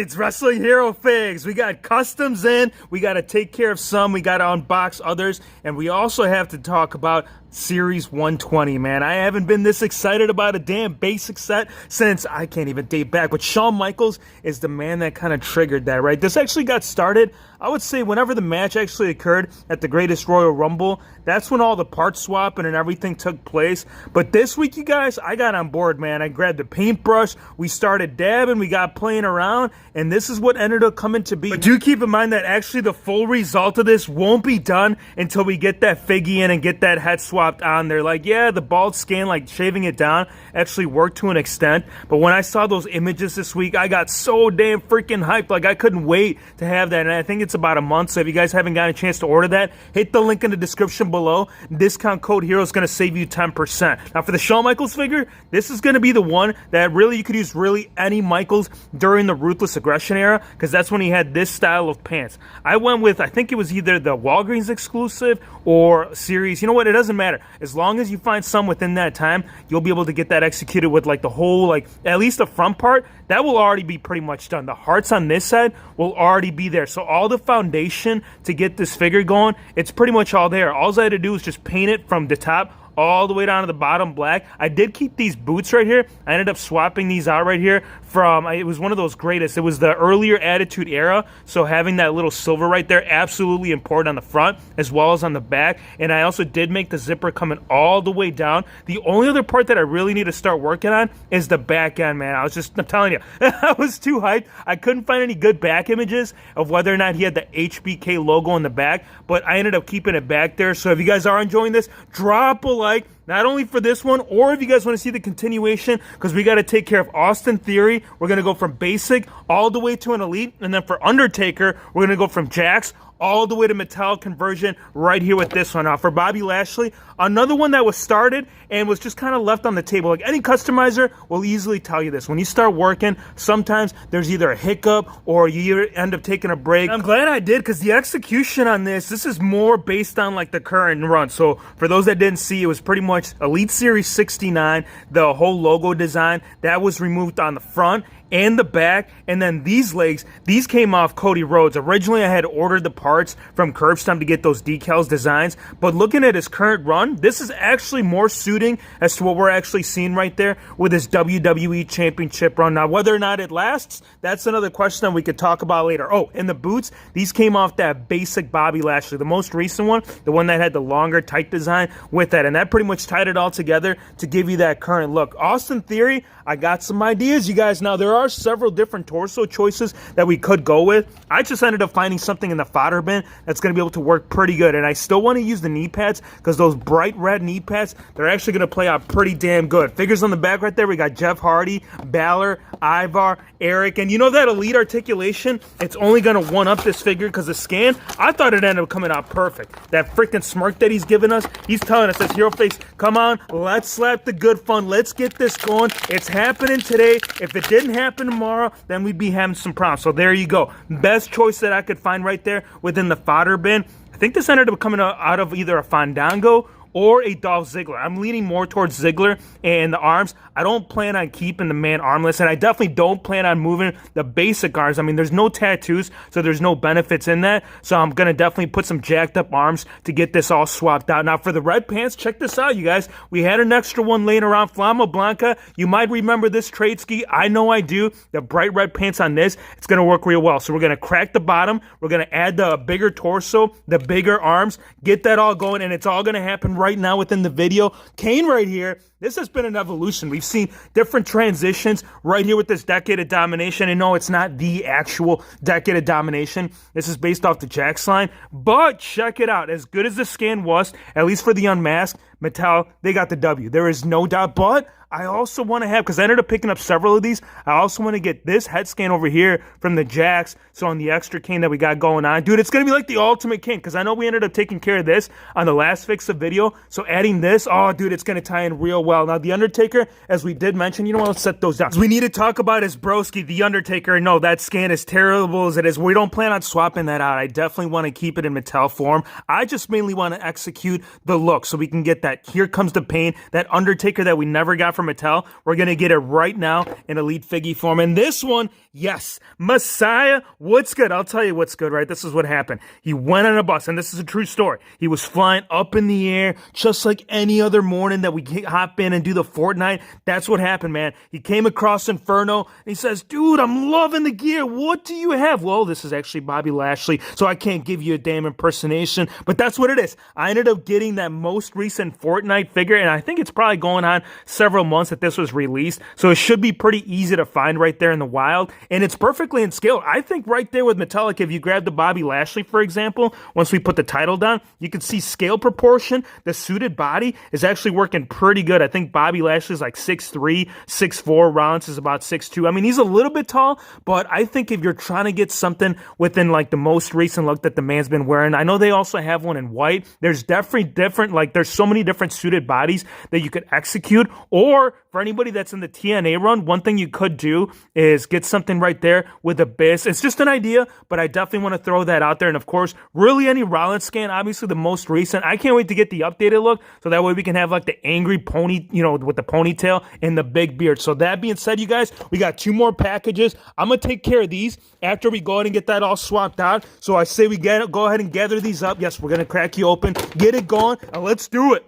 It's Wrestling Hero Figs. We got customs in. We got to take care of some. We got to unbox others. And we also have to talk about Series 120, man. I haven't been this excited about a damn basic set since I can't even date back. But Shawn Michaels is the man that kind of triggered that, right? This actually got started, I would say, whenever the match actually occurred at the Greatest Royal Rumble. That's when all the part swapping and everything took place. But this week, you guys, I got on board, man. I grabbed the paintbrush. We started dabbing. We got playing around. And this is what ended up coming to be. But do keep in mind that actually the full result of this won't be done until we get that figgy in and get that head swapped on there. Like, yeah, the bald skin, like shaving it down, actually worked to an extent. But when I saw those images this week, I got so damn freaking hyped. Like, I couldn't wait to have that. And I think it's about a month. So if you guys haven't gotten a chance to order that, hit the link in the description below. Discount code HERO is going to save you 10%. Now, for the Shawn Michaels figure, this is going to be the one that really you could use really any Michaels during the Ruthless Aggression era, because that's when he had this style of pants. I went with, I think it was either the Walgreens exclusive or series. You know what? It doesn't matter. As long as you find some within that time, you'll be able to get that executed with like the whole, like at least the front part. That will already be pretty much done. The hearts on this side will already be there. So all the foundation to get this figure going, it's pretty much all there. All I had to do is just paint it from the top all the way down to the bottom black. I did keep these boots right here. I ended up swapping these out right here from, it was one of those greatest. It was the earlier Attitude Era, so having that little silver right there, absolutely important on the front as well as on the back. And I also did make the zipper coming all the way down. The only other part that I really need to start working on is the back end, man. I'm telling you, I was too hyped. I couldn't find any good back images of whether or not he had the HBK logo on the back, but I ended up keeping it back there. So if you guys are enjoying this, drop a like. Not only for this one, or if you guys want to see the continuation, because we got to take care of Austin Theory. We're going to go from basic all the way to an elite. And then for Undertaker, we're going to go from Jax all the way to metallic conversion right here with this one. Now, for Bobby Lashley, another one that was started and was just kind of left on the table. Like any customizer will easily tell you this. When you start working, sometimes there's either a hiccup or you end up taking a break. I'm glad I did, because the execution on this is more based on like the current run. So for those that didn't see, it was pretty much Elite Series 69, the whole logo design that was removed on the front and the back. And then these legs, these came off Cody Rhodes. Originally, I had ordered the parts from Curbstone to get those decals designs, but looking at his current run, this is actually more suiting as to what we're actually seeing right there with his WWE Championship run. Now, whether or not it lasts, that's another question that we could talk about later. Oh, and the boots, these came off that basic Bobby Lashley, the most recent one, the one that had the longer, tight design with that, and that pretty much tied it all together to give you that current look. Austin Theory, I got some ideas, you guys. Now, there are several different torso choices that we could go with. I just ended up finding something in the fodder bin that's going to be able to work pretty good. And I still want to use the knee pads, because those bright red knee pads, they're actually going to play out pretty damn good. Figures on the back right there, we got Jeff Hardy, Balor, Ivar, Eric. And you know that elite articulation, it's only going to one-up this figure, because the scan, I thought it ended up coming out perfect. That freaking smirk that he's giving us, he's telling us, this Hero Face, come on, let's slap the good fun. Let's get this going. It's happening today. If it didn't happen tomorrow, then we'd be having some problems. So there you go. Best choice that I could find right there within the fodder bin. I think this ended up coming out of either a Fandango or a Dolph Ziggler. I'm leaning more towards Ziggler and the arms. I don't plan on keeping the man armless, and I definitely don't plan on moving the basic arms. I mean, there's no tattoos, so there's no benefits in that. So I'm going to definitely put some jacked up arms to get this all swapped out. Now, for the red pants, check this out, you guys. We had an extra one laying around, Flama Blanca. You might remember this trade ski. I know I do. The bright red pants on this, it's going to work real well. So we're going to crack the bottom. We're going to add the bigger torso, the bigger arms, get that all going, and it's all going to happen right now within the video. Kane right here, this has been an evolution. We've seen different transitions right here with this Decade of Domination. And no, it's not the actual Decade of Domination. This is based off the Jax line. But check it out. As good as the scan was, at least for the unmasked, Mattel, they got the W. There is no doubt. But I also want to have, because I ended up picking up several of these, I also want to get this head scan over here from the Jax. So on the extra Kane that we got going on, dude, it's going to be like the ultimate Kane, because I know we ended up taking care of this on the last fix of video. So adding this, oh, dude, it's going to tie in real well. Now, the Undertaker, as we did mention, you know what, let's set those down. We need to talk about his broski, the Undertaker. No, that scan is terrible as it is. We don't plan on swapping that out. I definitely want to keep it in Mattel form. I just mainly want to execute the look so we can get that that Here Comes the Pain, that Undertaker that we never got from Mattel. We're going to get it right now in Elite Figgy form. And this one, yes, Messiah, what's good? I'll tell you what's good, right? This is what happened. He went on a bus, and this is a true story. He was flying up in the air just like any other morning that we hop in and do the Fortnite. That's what happened, man. He came across Inferno, and he says, dude, I'm loving the gear. What do you have? Well, this is actually Bobby Lashley, so I can't give you a damn impersonation, but that's what it is. I ended up getting that most recent Fortnite figure, and I think it's probably going on several months that this was released, so it should be pretty easy to find right there in the wild, and it's perfectly in scale. I think right there with Metallica, if you grab the Bobby Lashley, for example, once we put the title down, you can see scale proportion. The suited body is actually working pretty good. I think Bobby Lashley's like 6'3", 6'4", Rollins is about 6'2". I mean, he's a little bit tall, but I think if you're trying to get something within like the most recent look that the man's been wearing, I know they also have one in white. There's definitely different, like there's so many different suited bodies that you could execute. Or for anybody that's in the TNA run, one thing you could do is get something right there with Abyss. It's just an idea, but I definitely want to throw that out there. And of course, really any Rollins scan, obviously the most recent. I can't wait to get the updated look, so that way we can have like the angry pony, with the ponytail and the big beard. So that being said, you guys, we got 2 more packages. I'm going to take care of these after we go ahead and get that all swapped out. So I say we go ahead and gather these up. Yes, we're going to crack you open, get it going, and let's do it.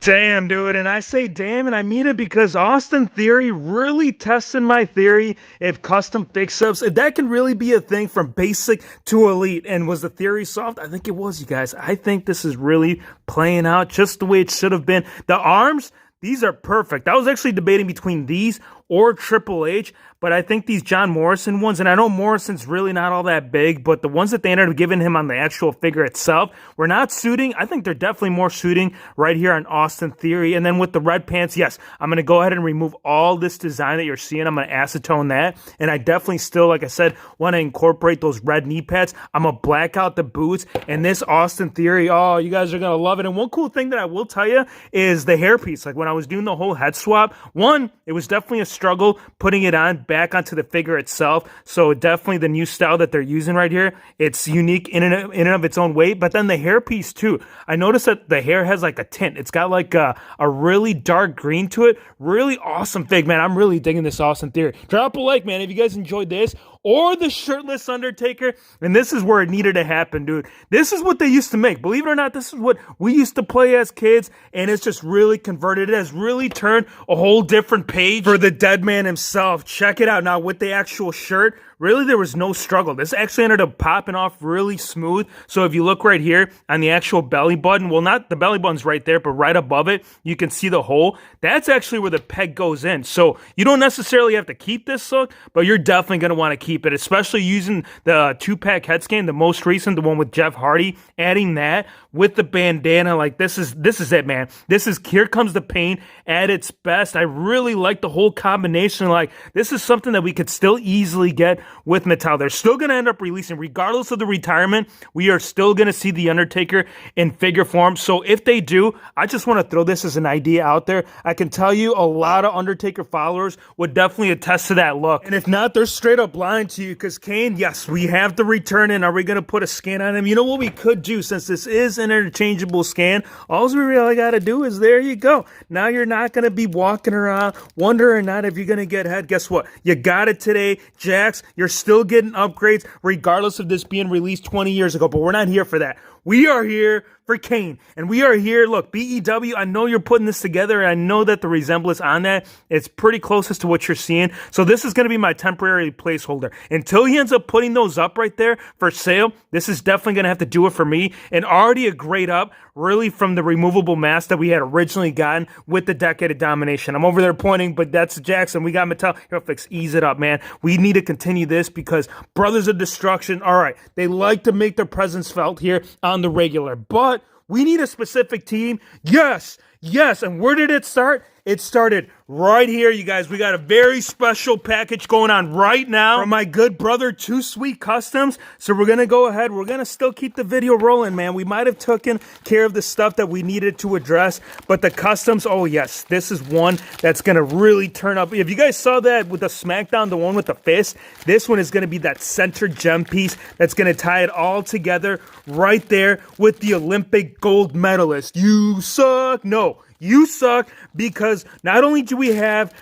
Damn, dude. And I say damn, and I mean it because Austin Theory really tested my theory if custom fix-ups, if that can really be a thing from basic to elite. And was the theory soft? I think it was, you guys. I think this is really playing out just the way it should have been. The arms, these are perfect. I was actually debating between these or Triple H, but I think these John Morrison ones, and I know Morrison's really not all that big, but the ones that they ended up giving him on the actual figure itself were not suiting. I think they're definitely more suiting right here on Austin Theory. And then with the red pants, yes, I'm going to go ahead and remove all this design that you're seeing. I'm going to acetone that. And I definitely still, like I said, want to incorporate those red knee pads. I'm going to black out the boots. And this Austin Theory, oh, you guys are going to love it. And one cool thing that I will tell you is the hairpiece. Like when I was doing the whole head swap, one, it was definitely a struggle putting it on back onto the figure itself. So definitely the new style that they're using right here, it's unique in and of its own way. But then the hairpiece too, I noticed that the hair has like a tint. It's got like a really dark green to it. Really awesome fig, man. I'm really digging this Austin Theory. Drop a like, man, if you guys enjoyed this. Or the shirtless Undertaker. And this is where it needed to happen, dude. This is what they used to make. Believe it or not, this is what we used to play as kids. And it's just really converted. It has really turned a whole different page for the dead man himself. Check it out. Now, with the actual shirt, really, there was no struggle. This actually ended up popping off really smooth. So if you look right here on the actual belly button, well, not the belly button's right there, but right above it, you can see the hole. That's actually where the peg goes in. So you don't necessarily have to keep this look, but you're definitely going to want to keep it, especially using the 2-pack head scan, the most recent, the one with Jeff Hardy, adding that with the bandana. Like this is it, man. This is Here Comes the Pain at its best. I really like the whole combination. Like this is something that we could still easily get with Mattel. They're still going to end up releasing, regardless of the retirement, we are still going to see The Undertaker in figure form. So if they do, I just want to throw this as an idea out there. I can tell you a lot of Undertaker followers would definitely attest to that look. And if not, they're straight up lying to you because Kane, yes, we have the return in. Are we going to put a scan on him? You know what we could do, since this is an interchangeable scan, all we really got to do is there you go. Now you're not going to be walking around wondering not if you're going to get head. Guess what? You got it today, Jax. You're still getting upgrades regardless of this being released 20 years ago, but we're not here for that. We are here for Kane, and we are here. Look, BEW, I know you're putting this together, and I know that the resemblance on that, it's pretty closest to what you're seeing. So this is going to be my temporary placeholder. Until he ends up putting those up right there for sale, this is definitely going to have to do it for me. And already a grade up, really, from the removable mask that we had originally gotten with the Decade of Domination. I'm over there pointing, but that's Jackson. We got Mattel. Here, fix, ease it up, man. We need to continue this because Brothers of Destruction, all right, they like to make their presence felt here on the regular, but we need a specific team. Yes, Yes, and where did it start? It started right here, you guys. We got a very special package going on right now from my good brother, Too Sweet Customs. So we're going to go ahead. We're going to still keep the video rolling, man. We might have taken care of the stuff that we needed to address, but the customs, oh yes, this is one that's going to really turn up. If you guys saw that with the SmackDown, the one with the fist, this one is going to be that center gem piece that's going to tie it all together right there with the Olympic gold medalist. You suck. No. You suck, because not only do we have,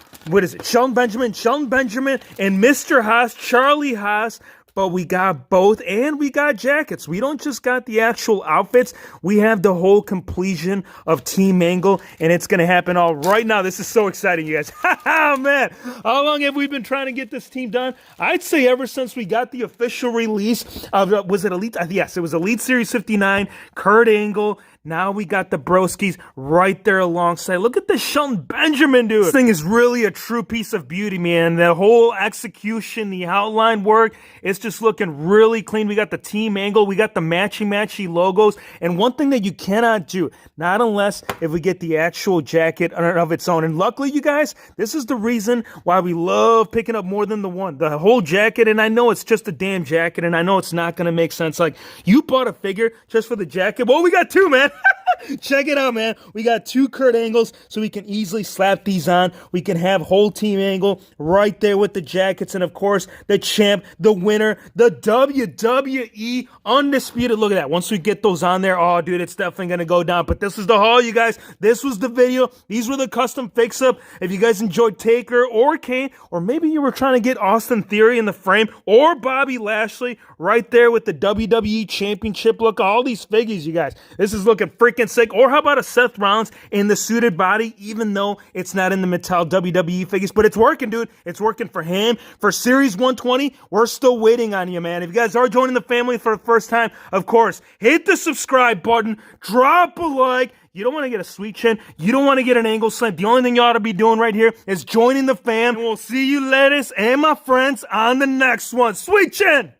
Shelton Benjamin, and Mr. Haas, Charlie Haas, but we got both, and we got jackets. We don't just got the actual outfits. We have the whole completion of Team Angle, and it's going to happen all right now. This is so exciting, you guys. Man, how long have we been trying to get this team done? I'd say ever since we got the official release of, was it Elite? Yes, it was Elite Series 59, Kurt Angle. Now we got the broskies right there alongside. Look at this Shelton Benjamin, dude. This thing is really a true piece of beauty, man. The whole execution, the outline work, it's just looking really clean. We got the Team Angle. We got the matchy logos. And one thing that you cannot do, not unless if we get the actual jacket of its own. And luckily, you guys, this is the reason why we love picking up more than the one. The whole jacket, and I know it's just a damn jacket, and I know it's not going to make sense. Like, you bought a figure just for the jacket. Well, we got two, man. Check it out, man. We got two Kurt Angles, so we can easily slap these on. We can have whole Team Angle right there with the jackets. And, of course, the champ, the winner, the WWE Undisputed. Look at that. Once we get those on there, oh, dude, it's definitely going to go down. But this is the haul, you guys. This was the video. These were the custom fix-up. If you guys enjoyed Taker or Kane, or maybe you were trying to get Austin Theory in the frame, or Bobby Lashley right there with the WWE Championship. Look, all these figures, you guys. This is looking freaking sick. Or how about a Seth Rollins in the suited body, even though it's not in the Mattel WWE figures, but it's working, dude. It's working for him. For Series 120, we're still waiting on you, man. If you guys are joining the family for the first time, of course, hit the subscribe button, drop a like. You don't want to get a sweet chin. You don't want to get an angle slam. The only thing you ought to be doing right here is joining the fam. And we'll see you ladies and my friends on the next one. Sweet chin!